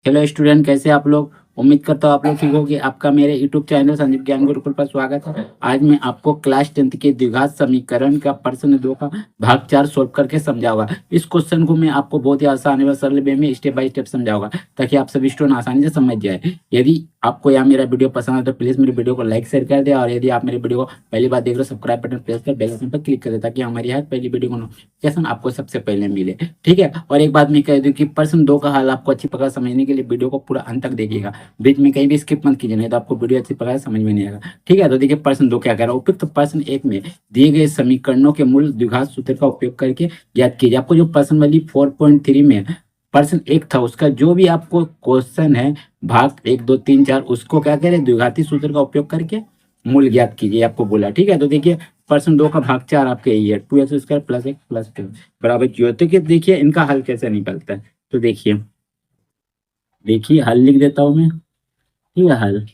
Hello student, कैसे आप लोग। उम्मीद करता हूँ आप लोग ठीक होंगे। आपका मेरे यूट्यूब चैनल संदीप ज्ञान गुरुकुल पर स्वागत है। आज मैं आपको क्लास 10th के द्विघात समीकरण का प्रश्न 2 का भाग 4 सोल्व करके समझाऊंगा। इस क्वेश्चन को मैं आपको बहुत ही आसान व सरल वे में स्टेप बाय स्टेप समझाऊंगा ताकि आप सभी स्टूडेंट आसानी से समझ जाए। यदि आपको यह मेरा वीडियो पसंद है तो प्लीज़ मेरे वीडियो को लाइक शेयर कर दे, और यदि आप मेरे वीडियो को पहली बार देख रहे हो सब्सक्राइब बटन प्रेस कर बेल आइकन पर क्लिक कर दे ताकि हमारी हर पहली वीडियो को नोटिफिकेशन आपको सबसे पहले मिले। ठीक है। और एक बात मैं कह दूं कि प्रश्न 2 का हल आपको अच्छी प्रकार समझने के लिए वीडियो को पूरा अंत तक देखिएगा। बीच में कहीं भी स्किप मत कीजिए, नहीं तो आपको वीडियो अच्छी प्रकार समझ में नहीं आएगा। ठीक है। तो देखिए प्रश्न 2 क्या कह रहा है। उपयुक्त प्रश्न 1 में दिए गए समीकरणों के मूल द्विघात सूत्र का उपयोग करके ज्ञात कीजिए। आपको जो प्रश्न वाली 4.3 में प्रश्न 1 था उसका जो भी आपको क्वेश्चन है भाग 1 2 3 4 उसको क्या कह रहे हैं, द्विघाती सूत्र का उपयोग करके मूल ज्ञात कीजिए आपको बोला। ठीक है। तो देखिए प्रश्न 2 का भाग 4 आपके यही है, 2x² + 1 + 2 बराबर 0। तो देखिए इनका हल कैसे निकलता है। तो देखिए हल लिख देता हूं मैं। ठीक है। हल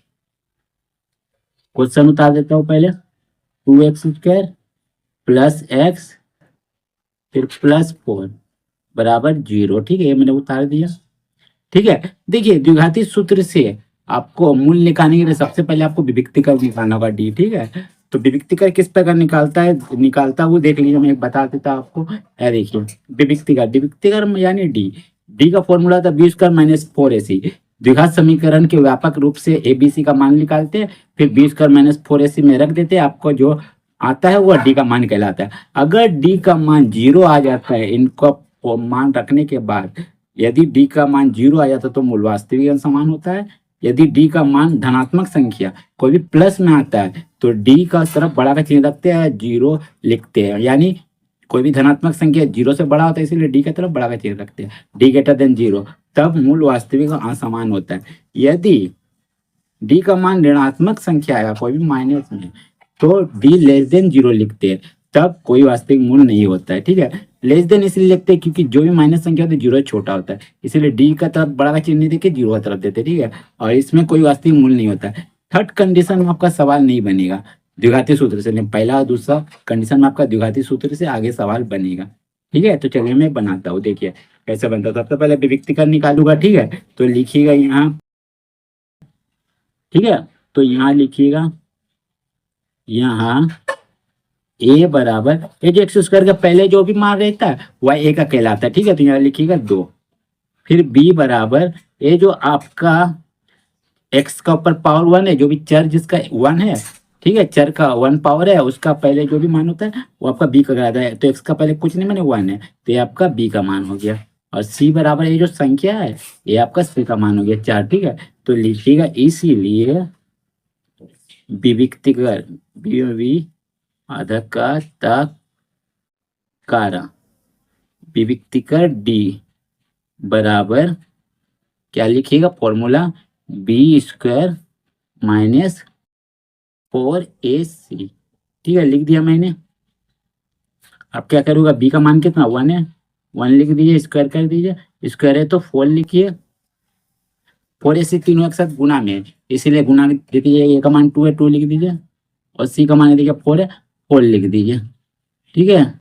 क्वेश्चन उतार देता हूं पहले। 2x² + x फिर +4 बराबर 0। ठीक है, ये मैंने उतार दिया। ठीक है। देखिए द्विघाती सूत्र से आपको मूल निकालने के लिए सबसे पहले आपको विभक्तिकर निकालना होगा डी। ठीक है। तो विभक्तिकर किस प्रकार निकालता है वो देख लीजिए, मैं बता देता आपको। देखिए विभक्तिकर यानी डी। डी का फॉर्मूला था b² - 4ac। द्विघात समीकरण के व्यापक रूप से abc का मान निकालते हैं, फिर b² - 4ac में रख देते हैं। आपको जो आता है वो डी का मान कहलाता है। अगर डी का मान 0 आ जाता है, इनको मान रखने के बाद यदि डी का मान 0 आ जाता तो मूल वास्तविक अंक समान होता है। यदि डी का मान धनात्मक संख्या कोई भी प्लस में आता है तो डी का तरफ बड़ा का चिन्ह रखते हैं, 0 लिखते हैं। यानी कोई भी धनात्मक संख्या 0 से बड़ा होता है, इसीलिए डी की तरफ बड़ा का चिन्ह रखते हैं। डी > 0 तब मूल वास्तविक असमान होता है। यदि डी का मान ऋणात्मक संख्या आएगा कोई भी माइनस में तो डी < 0 लिखते हैं, तब कोई वास्तविक मूल नहीं होता है। ठीक है। लेस देन इसलिए लिखते हैं क्योंकि जो भी माइनस संख्या होती है 0 छोटा होता है, इसीलिए डी का तरफ बड़ा का चिन्ह देके 0 की तरफ देते हैं। ठीक है। और इसमें कोई वास्तविक मूल नहीं होता है। थर्ड कंडीशन में आपका सवाल नहीं बनेगा द्विघाती सूत्र से, पहला और दूसरा कंडीशन में आपका द्विघाती सूत्र से आगे सवाल बनेगा। ठीक है। तो चलिए मैं बनाता हूँ। देखिए कैसे बनता है। सबसे पहले विभक्तिकर निकालूंगा। ठीक है। तो लिखिएगा यहाँ। ठीक है। तो यहाँ लिखिएगा, यहाँ a बराबर ये जो x² का पहले जो भी मान रहता है वह a का कहलाता है। ठीक है। तो यहाँ लिखिएगा 2। फिर b बराबर ये जो आपका x का ऊपर पावर 1 है, जो भी चर जिसका 1 है। ठीक है। चर का 1 पावर है, उसका पहले जो भी मान होता है वो आपका b का कहलाता है। तो x का पहले कुछ नहीं माने 1 है, तो ये आपका b का मान हो गया। और c बराबर ये जो संख्या है ये आपका c का मान हो गया 4। ठीक है। तो लिखिएगा इसीलिए विभक्तिकर विभक्तिकर डी बराबर क्या लिखिएगा, फॉर्मूला b² - 4ac। ठीक है, लिख दिया मैंने। अब क्या करूँगा, b का मान कितना 1 है, 1 लिख दीजिए, स्क्वायर कर दीजिए। स्क्वायर है तो 4 लिखिए। 4ac तीनों एक साथ गुना में है, इसीलिए गुना दे दीजिए। a का मान 2 है, 2 लिख दीजिए। और c का मान देखिए 4 है, 4 लिख दीजिए। ठीक है।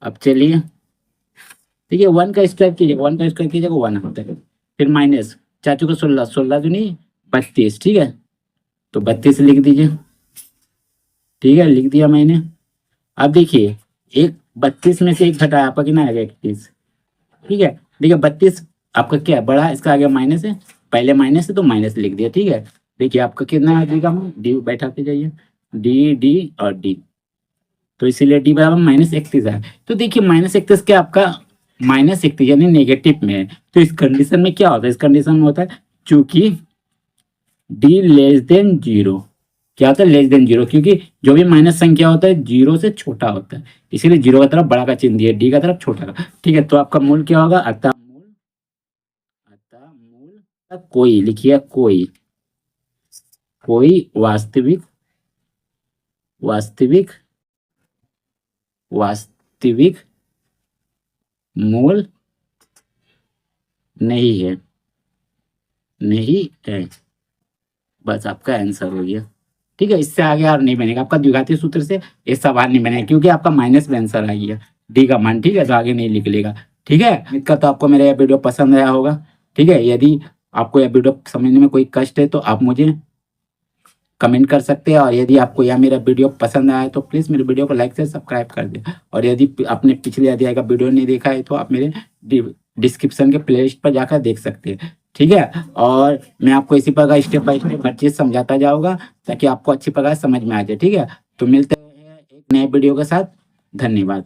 अब चलिए देखिए 1 का स्क्वायर कीजिएगा, 1 का स्क्वायर कीजिएगा 1 आता है। फिर माइनस 4 चौके 16, 16 दूनी 32। ठीक है। तो 32 लिख दीजिए। ठीक है, लिख दिया मैंने। अब देखिए एक 32 में से एक घटाया आपका कितना आएगा 31। ठीक है। देखिए 32 आपका क्या है, बड़ा है, इसका आगे माइनस है, पहले माइनस है तो माइनस लिख दिया। ठीक है। देखिए आपका कितना है डी का मान, डी बैठाते जाइए, डी डी और डी। तो इसीलिए डी बराबर -31 है। तो देखिए -31 क्या आपका -31 यानी नेगेटिव में है। तो इस कंडीशन में क्या होता है, इस कंडीशन में होता है चूंकि डी < 0। क्या होता है <0, क्योंकि जो भी माइनस संख्या होता है 0 से छोटा होता है, इसीलिए 0 का तरफ बड़ा का चिन्ह दिया, डी का तरफ छोटा का। ठीक है। तो आपका मूल क्या होगा, अतः मूल कोई लिखिए, कोई वास्तविक मूल नहीं है। बस आपका आंसर हो गया। ठीक है। इससे आगे और नहीं बनेगा आपका द्विघाती सूत्र से, ये सवाल नहीं बनेगा क्योंकि आपका माइनस में आंसर आ गया डी का मान। ठीक है। तो आगे नहीं निकलेगा। ठीक है। उम्मीद करता हूं आपको मेरा यह वीडियो पसंद आया होगा। ठीक है, यदि आपको यह वीडियो समझने में कोई कष्ट है तो आप मुझे कमेंट कर सकते हैं, और यदि आपको यह मेरा वीडियो पसंद आया तो प्लीज़ मेरे वीडियो को लाइक से सब्सक्राइब कर दें, और यदि आपने पिछले अध्याय का वीडियो नहीं देखा है तो आप मेरे डिस्क्रिप्शन के प्लेलिस्ट पर जाकर देख सकते हैं। ठीक है, और मैं आपको इसी प्रकार स्टेप बाय स्टेप हर चीज़ समझाता जाऊँगा ताकि आपको अच्छी प्रकार समझ में आ जाए। ठीक है, तो मिलते हैं एक नए वीडियो के साथ। धन्यवाद।